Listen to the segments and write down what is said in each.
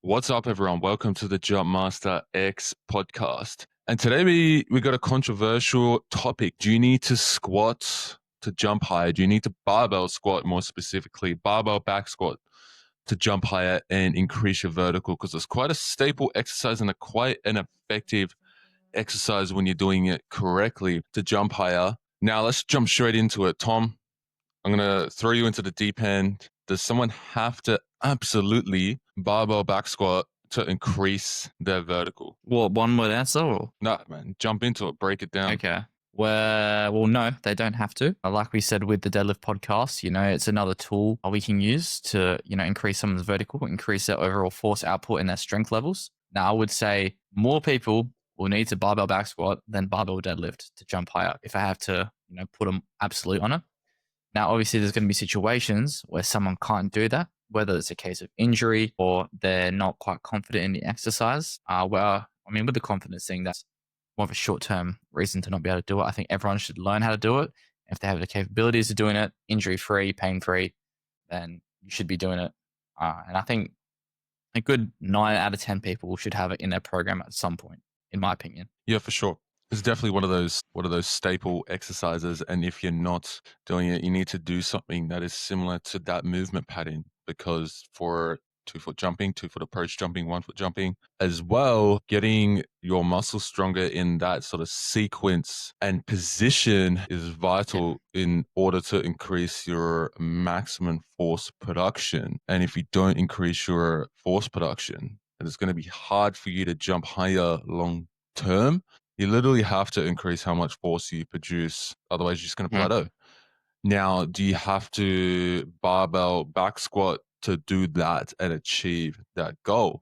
What's up, everyone? Welcome to the Jump Master X podcast. And today we got a controversial topic. Do you need to squat to jump higher? Do you need to barbell squat, more specifically, barbell back squat to jump higher and increase your vertical? Because it's quite a staple exercise and quite an effective exercise when you're doing it correctly to jump higher. Now let's jump straight into it. Tom, I'm going to throw you into the deep end. Does someone have to absolutely barbell back squat to increase their vertical? What, one word answer? Or? Nah, man, jump into it, break it down. Okay. Well, no, they don't have to. Like we said with the deadlift podcast, it's another tool we can use to, increase someone's vertical, increase their overall force output and their strength levels. Now, I would say more people will need to barbell back squat than barbell deadlift to jump higher if I have to, put an absolute on it. Now, obviously, there's going to be situations where someone can't do that, whether it's a case of injury or they're not quite confident in the exercise. With the confidence thing, that's more of a short-term reason to not be able to do it. I think everyone should learn how to do it. If they have the capabilities of doing it, injury-free, pain-free, then you should be doing it. And I think a good 9 out of 10 people should have it in their program at some point, in my opinion. Yeah, for sure. It's definitely one of those staple exercises. And if you're not doing it, you need to do something that is similar to that movement pattern, because for 2-foot jumping, 2-foot approach jumping, 1-foot jumping, as well, getting your muscles stronger in that sort of sequence and position is vital in order to increase your maximum force production. And if you don't increase your force production, it's going to be hard for you to jump higher long term. You literally have to increase how much force you produce. Otherwise, you're just going to plateau. Now, do you have to barbell back squat to do that and achieve that goal?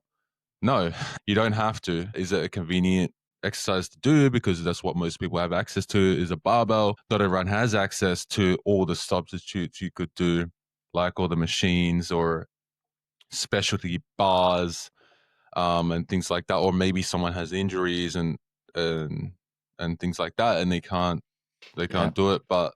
No, you don't have to. Is it a convenient exercise to do because that's what most people have access to is a barbell? Not everyone has access to all the substitutes you could do, like all the machines or specialty bars and things like that. Or maybe someone has injuries and things like that, and they can't do it. But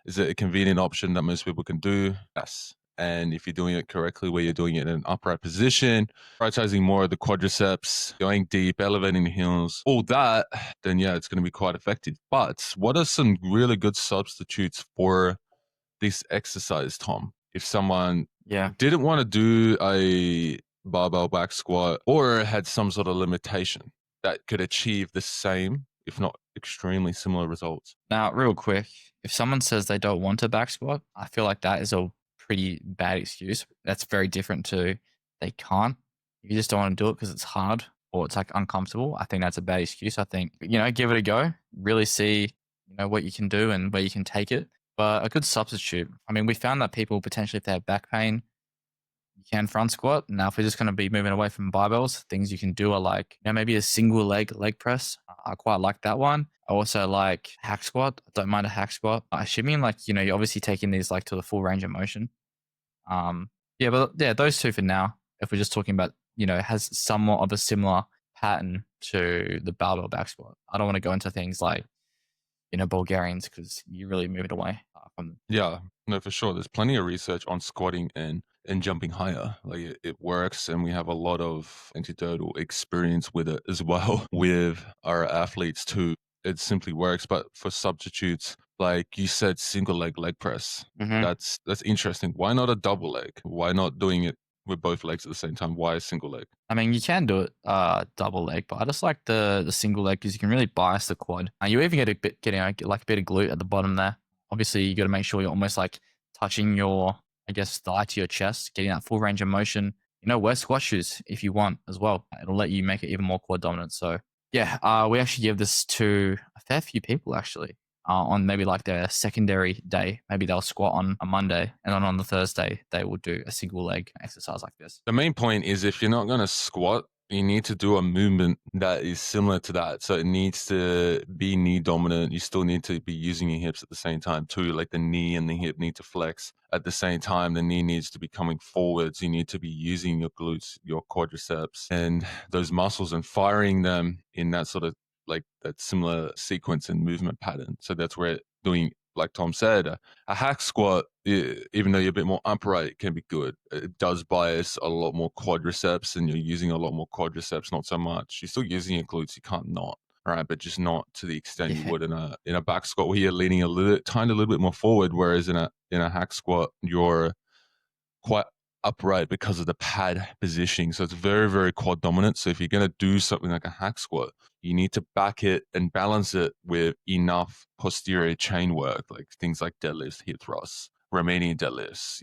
is it a convenient option that most people can do? Yes. And if you're doing it correctly, where you're doing it in an upright position, prioritizing more of the quadriceps, going deep, elevating the heels, all that, then yeah, it's going to be quite effective. But what are some really good substitutes for this exercise, Tom? If someone didn't want to do a barbell back squat or had some sort of limitation that could achieve the same, if not extremely similar results. Now, real quick, if someone says they don't want a back squat, I feel like that is a pretty bad excuse. That's very different to they can't. If you just don't want to do it because it's hard or it's like uncomfortable, I think that's a bad excuse. I think, give it a go, really see, what you can do and where you can take it. But a good substitute. We found that people potentially, if they have back pain, you can front squat. Now, if we're just going to be moving away from barbells, things you can do are like, maybe a single leg press. I quite like that one. I also like hack squat. I don't mind a hack squat. Assuming you're obviously taking these to the full range of motion. Those two for now. If we're just talking about, has somewhat of a similar pattern to the barbell back squat. I don't want to go into things like, Bulgarians, because you really move it away from them. Yeah, no, for sure. There's plenty of research on squatting and jumping higher. It works, and we have a lot of anecdotal experience with it as well with our athletes too. It simply works. But for substitutes, like you said, single leg press, that's interesting. Why not a double leg? Why not doing it with both legs at the same time? Why a single leg? You can do it double leg, but I just like the single leg because you can really bias the quad. You even get a bit of glute at the bottom there. Obviously, you got to make sure you're almost touching your, thigh to your chest, getting that full range of motion. Wear squat shoes if you want as well. It'll let you make it even more quad dominant. So yeah, we actually give this to a fair few people actually. On maybe their secondary day. Maybe they'll squat on a Monday, and then on the Thursday, they will do a single leg exercise like this. The main point is if you're not going to squat, you need to do a movement that is similar to that. So it needs to be knee dominant. You still need to be using your hips at the same time too. Like the knee and the hip need to flex at the same time. The knee needs to be coming forwards. You need to be using your glutes, your quadriceps, and those muscles and firing them in that sort of that similar sequence and movement pattern. So that's where doing like Tom said, a hack squat, even though you're a bit more upright, can be good. It does bias a lot more quadriceps, and you're using a lot more quadriceps, not so much. You're still using your glutes, you can't not, right? But just not to the extent you Yeah. would in a back squat where you're leaning a little bit more forward. Whereas in a hack squat, you're quite upright because of the pad positioning. So it's very, very quad dominant. So if you're going to do something like a hack squat, you need to back it and balance it with enough posterior chain work, like things like deadlifts, hip thrusts, Romanian deadlifts,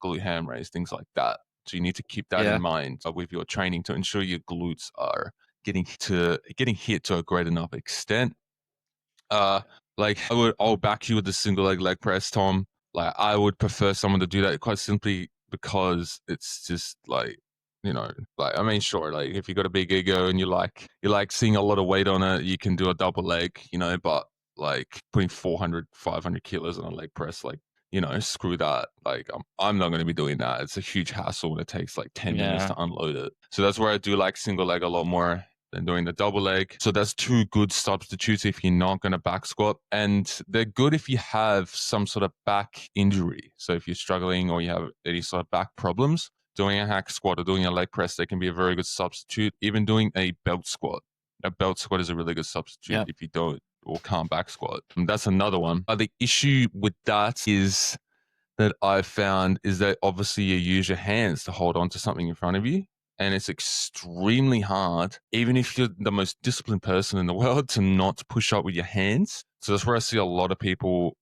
glute ham raise, things like that. So you need to keep that in Yeah. mind with your training to ensure your glutes are getting hit to a great enough extent. uh, like I'll back you with the single leg press, Tom. Like I would prefer someone to do that quite simply because it's just like I mean, sure, like if you got a big ego and you like seeing a lot of weight on it, you can do a double leg, but like putting 400, 500 kilos on a leg press, like screw that. Like I'm not going to be doing that. It's a huge hassle and it takes like 10 minutes Yeah. to unload it. So that's where I do like single leg a lot more than doing the double leg. So that's two good substitutes if you're not going to back squat. And they're good if you have some sort of back injury. So if you're struggling or you have any sort of back problems, doing a hack squat or doing a leg press, they can be a very good substitute. Even doing a belt squat. A belt squat is a really good substitute Yep. if you don't or can't back squat. And that's another one. The issue with that is that I've found is that obviously you use your hands to hold on to something in front of you. And it's extremely hard, even if you're the most disciplined person in the world, to not push up with your hands. So that's where I see a lot of people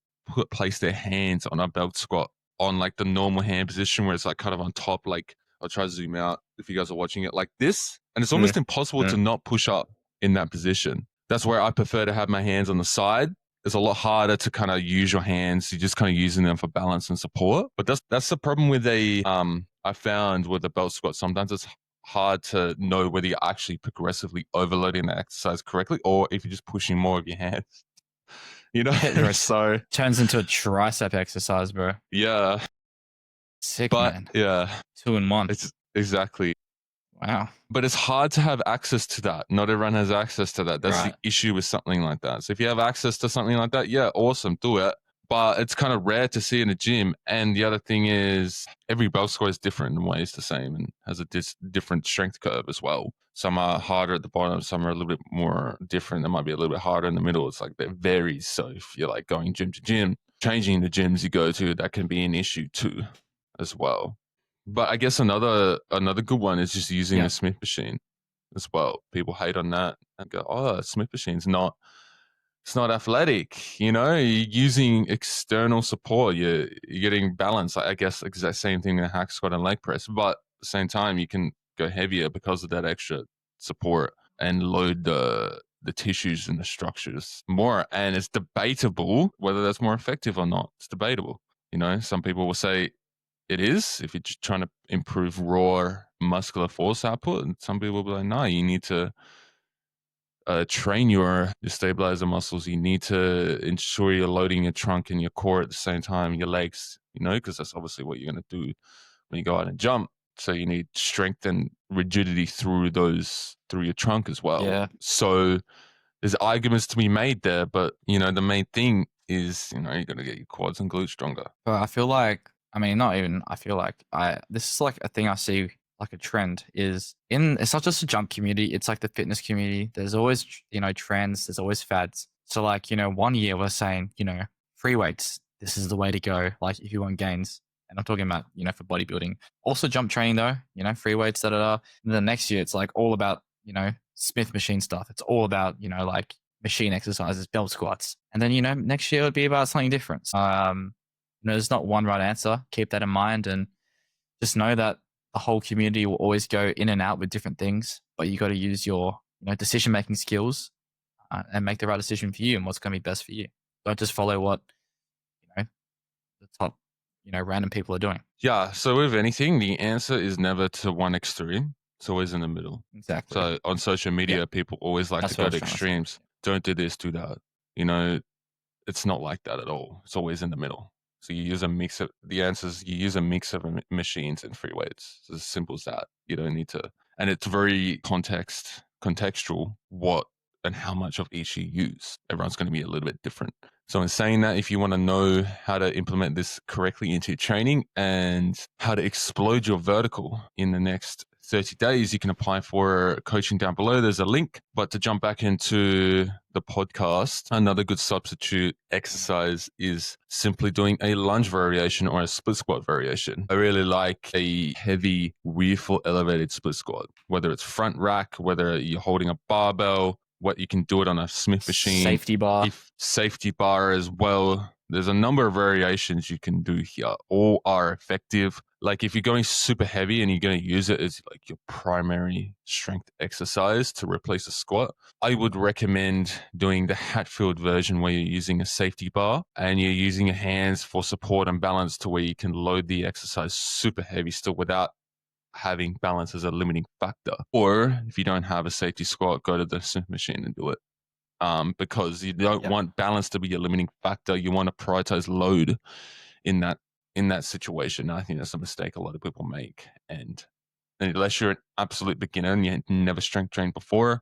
place their hands on a belt squat on like the normal hand position where it's like kind of on top. Like I'll try to zoom out if you guys are watching it like this. And it's Mm, almost impossible to mm. not push up in that position. That's where I prefer to have my hands on the side. It's a lot harder to kind of use your hands. You're just kind of using them for balance and support. But that's the problem with I found with the belt squat. Sometimes it's hard to know whether you're actually progressively overloading the exercise correctly or if you're just pushing more of your hands. Yeah, bro. So Turns into a tricep exercise, bro. yeah, Sick, but man. yeah, 2 in 1. it's exactly. Wow. But it's hard to have access to that. Not everyone has access to that. That's the Right. issue with something like that. So if you have access to something like that, yeah, awesome, do it. But it's kind of rare to see in a gym. And the other thing is, every belt squat is different in ways the same and has a different strength curve as well. Some are harder at the bottom, some are a little bit more different. They might be a little bit harder in the middle. It's like that varies. So if you're like going gym to gym, changing the gyms you go to, that can be an issue too, as well. But I guess another good one is just using a Yep. Smith machine as well. People hate on that and go, "Oh, a Smith machine's not it's not athletic." You're using external support. You're getting balance. I guess exact same thing in a hack squat and leg press, but at the same time you can go heavier because of that extra support and load the tissues and the structures more. And it's debatable whether that's more effective or not. It's debatable. Some people will say it is if you're just trying to improve raw muscular force output. And some people will be like, no, you need to train your stabilizer muscles. You need to ensure you're loading your trunk and your core at the same time, your legs, because that's obviously what you're going to do when you go out and jump. So you need strength and rigidity through your trunk as well. Yeah. So there's arguments to be made there, but the main thing is, you're going to get your quads and glutes stronger. But I feel like, I mean, not even, I feel like this is like a thing I see like a trend is it's not just the jump community, it's like the fitness community. There's always, trends, there's always fads. So like, one year we're saying, free weights, this is the way to go. Like if you want gains, and I'm talking about, for bodybuilding, also jump training though, free weights, da da da. And then the next year it's like all about, Smith machine stuff. It's all about, like machine exercises, belt squats. And then, next year it would be about something different. There's not one right answer. Keep that in mind and just know that the whole community will always go in and out with different things, but you got to use your, decision making skills and make the right decision for you and what's going to be best for you. Don't just follow what, the top, random people are doing. Yeah. So with anything, the answer is never to one extreme. It's always in the middle. Exactly. So on social media, Yeah. people always like to That's what I go was to trying to say. extremes. Don't do this, do that. You know, it's not like that at all. It's always in the middle. So the answers, you use a mix of machines and free weights. It's as simple as that. You don't need to, and it's very contextual what and how much of each you use. Everyone's going to be a little bit different So in saying that, if you want to know how to implement this correctly into your training and how to explode your vertical in the next 30 days, you can apply for coaching down below. There's a link. But to jump back into the podcast, another good substitute exercise is simply doing a lunge variation or a split squat variation. I really like a heavy rear foot elevated split squat, whether it's front rack, whether you're holding a barbell, what you can do it on a Smith machine, Safety bar. if safety bar as well. There's a number of variations you can do here. All are effective. Like if you're going super heavy and you're going to use it as like your primary strength exercise to replace a squat, I would recommend doing the Hatfield version where you're using a safety bar and you're using your hands for support and balance to where you can load the exercise super heavy still without having balance as a limiting factor. Or if you don't have a safety squat, go to the Smith machine and do it. Because you don't Yep. want balance to be a limiting factor. You want to prioritize load in that situation. I think that's a mistake a lot of people make. And unless you're an absolute beginner and you never strength trained before,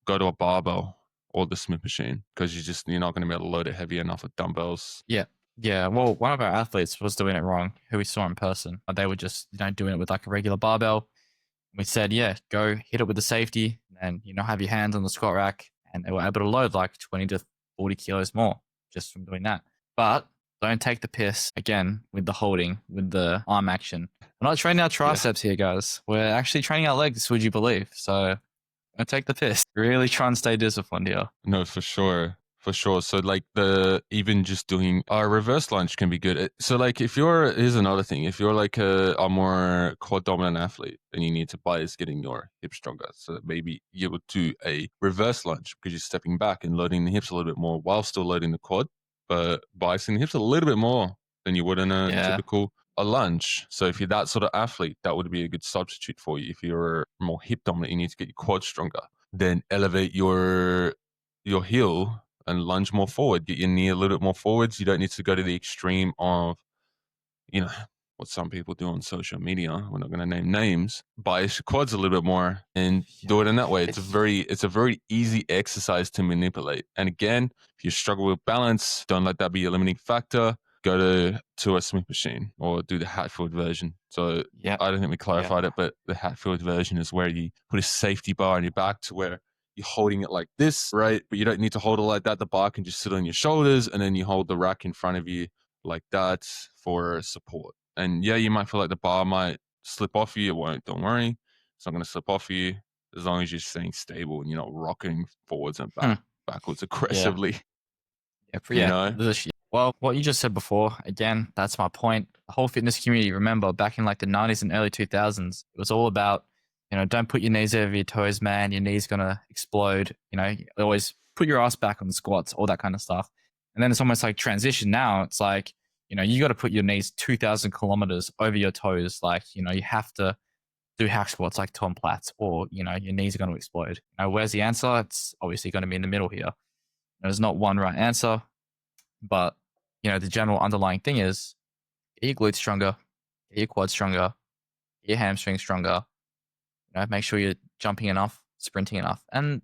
go to a barbell or the Smith machine because you're not going to be able to load it heavy enough with dumbbells. Yeah. Yeah. Well, one of our athletes was doing it wrong, who we saw in person. They were just, doing it with like a regular barbell. We said, yeah, go hit it with the safety and, have your hands on the squat rack. And they were able to load like 20 to 40 kilos more just from doing that. But don't take the piss again with the holding, with the arm action. We're not training our triceps here, guys. We're actually training our legs, would you believe? So don't take the piss. Really try and stay disciplined here. No, for sure. For sure. So like even just doing a reverse lunge can be good. So like here's another thing. If you're like a more quad dominant athlete and you need to bias getting your hips stronger. So maybe you would do a reverse lunge because you're stepping back and loading the hips a little bit more while still loading the quad, but biasing the hips a little bit more than you would in a typical a lunge. So if you're that sort of athlete, that would be a good substitute for you. If you're more hip dominant, you need to get your quad stronger. Then elevate your heel and lunge more forward. Get your knee a little bit more forwards. You don't need to go to the extreme of, you know, what some people do on social media. We're not going to name names. Bias your quads a little bit more and do it in that way. It's a very easy exercise to manipulate. And again, if you struggle with balance, don't let that be a limiting factor. Go to a Smith machine or do the Hatfield version. So I don't think we clarified it, but the Hatfield version is where you put a safety bar on your back to where you're holding it like this, right? But you don't need to hold it like that. The bar can just sit on your shoulders and then you hold the rack in front of you like that for support. And yeah, you might feel like the bar might slip off you. It won't. Don't worry. It's not going to slip off you as long as you're staying stable and you're not rocking forwards and backwards aggressively. Well, what you just said before, again, that's my point. The whole fitness community, remember, back in like the 90s and early 2000s, it was all about, don't put your knees over your toes, man. Your knee's going to explode. Always put your ass back on the squats, all that kind of stuff. And then it's almost like transition now. It's like, you got to put your knees 2,000 kilometers over your toes. Like, you have to do hack squats like Tom Platz or, your knees are going to explode. Where's the answer? It's obviously going to be in the middle here. There's not one right answer, but, the general underlying thing is get your glutes stronger, get your quads stronger, get your hamstrings stronger, make sure you're jumping enough, sprinting enough, and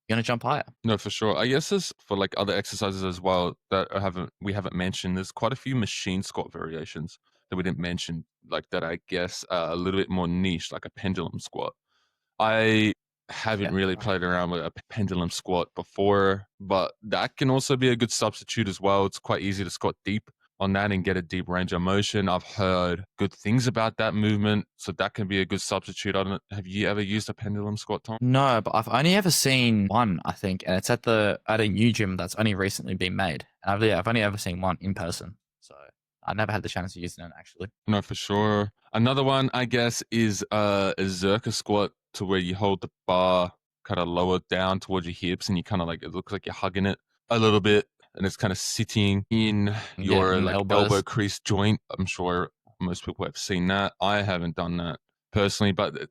you're going to jump higher. No, for sure. I guess there's for like other exercises as well that we haven't mentioned. There's quite a few machine squat variations that we didn't mention, like that I guess a little bit more niche, like a pendulum squat. I haven't really played around with a pendulum squat before, but that can also be a good substitute as well. It's quite easy to squat deep on that and get a deep range of motion. I've heard good things about that movement, so that can be a good substitute. I don't. Have you ever used a pendulum squat, Tom? No, but I've only ever seen one, I think, and it's at a new gym that's only recently been made. And I've only ever seen one in person, so I never had the chance to use it actually. No, for sure. Another one, I guess, is a Zerka squat, to where you hold the bar kind of lower down towards your hips and you kind of like, it looks like you're hugging it a little bit and it's kind of sitting in your elbow crease joint. I'm sure most people have seen that. I haven't done that personally, but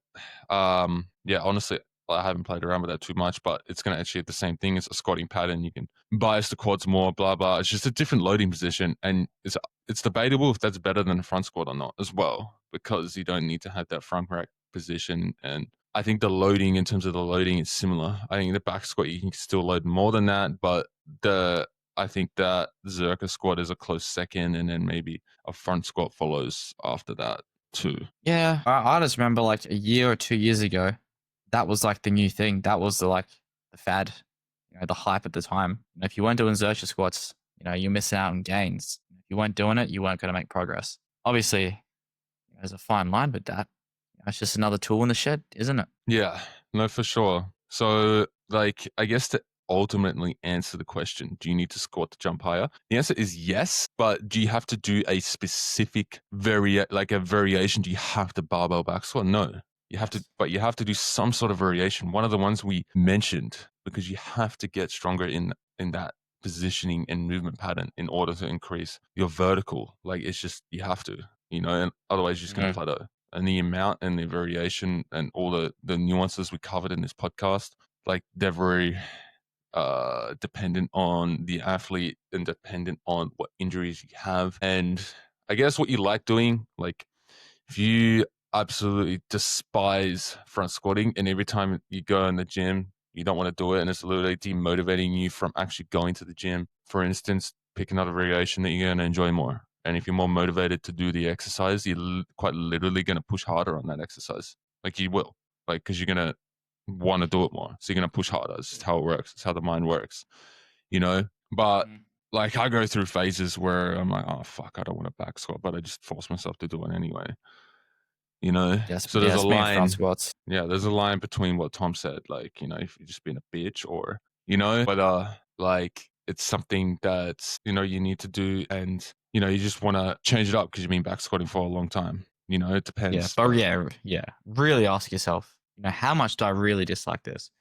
yeah, honestly, I haven't played around with that too much, but it's going to achieve the same thing as a squatting pattern. You can bias the quads more, blah, blah. It's just a different loading position. And it's debatable if that's better than a front squat or not as well, because you don't need to have that front rack position. And I think the loading, in terms of the loading, is similar. I think the back squat, you can still load more than that, but the I think that Zerka squat is a close second, and then maybe a front squat follows after that too. Yeah, I just remember like a year or 2 years ago, that was like the new thing. That was the fad, the hype at the time. If you weren't doing Xerxes squats, you're missing out on gains. If you weren't doing it, you weren't going to make progress. Obviously, there's a fine line with that. It's just another tool in the shed, isn't it? Yeah, no, for sure. So, like, I guess to ultimately answer the question, do you need to squat to jump higher? The answer is yes, but do you have to do a specific variation? Do you have to barbell back squat? No. You have to, Yes. but you have to do some sort of variation. One of the ones we mentioned, because you have to get stronger in that positioning and movement pattern in order to increase your vertical. Like, it's just you have to, and otherwise you're just gonna Mm. plateau. And the amount and the variation and all the nuances we covered in this podcast, like they're very dependent on the athlete and dependent on what injuries you have. And I guess what you like doing, like if you absolutely despise front squatting and every time you go in the gym, you don't want to do it and it's literally demotivating you from actually going to the gym. For instance, pick another variation that you're going to enjoy more. And if you're more motivated to do the exercise, you're quite literally going to push harder on that exercise. Like you will, like, because you're going to want to do it more. So you're going to push harder. It's just how it works. It's how the mind works, you know? But Mm. like I go through phases where I'm like, oh, fuck, I don't want to back squat, but I just force myself to do it anyway, you know? Yes, So there's a yes, me and front line. squats. Yeah, there's a line between what Tom said, like, if you're just being a bitch or, whether like it's something that, you need to do and, you just want to change it up because you've been back squatting for a long time. It Yeah, depends. but But yeah. Really ask yourself, how much do I really dislike this?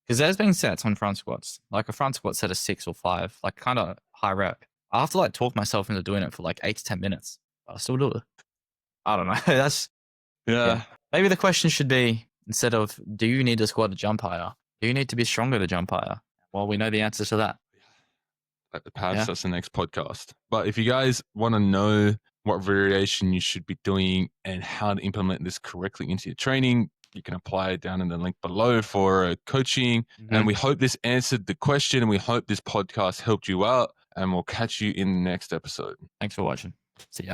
Because there's been sets on front squats, like a front squat set of 6 or 5, like kind of high rep. I have to like talk myself into doing it for like 8 to 10 minutes. But I still do it. I don't know. That's yeah. yeah, Maybe the question should be instead of do you need to squat to jump higher? Do you need to be stronger to jump higher? Well, we know the answer to that. perhaps Yeah. that's the next podcast. But if you guys want to know what variation you should be doing and how to implement this correctly into your training, you can apply it down in the link below for coaching. And Mm-hmm. we hope this answered the question and we hope this podcast helped you out. And we'll catch you in the next episode. Thanks for watching. See ya.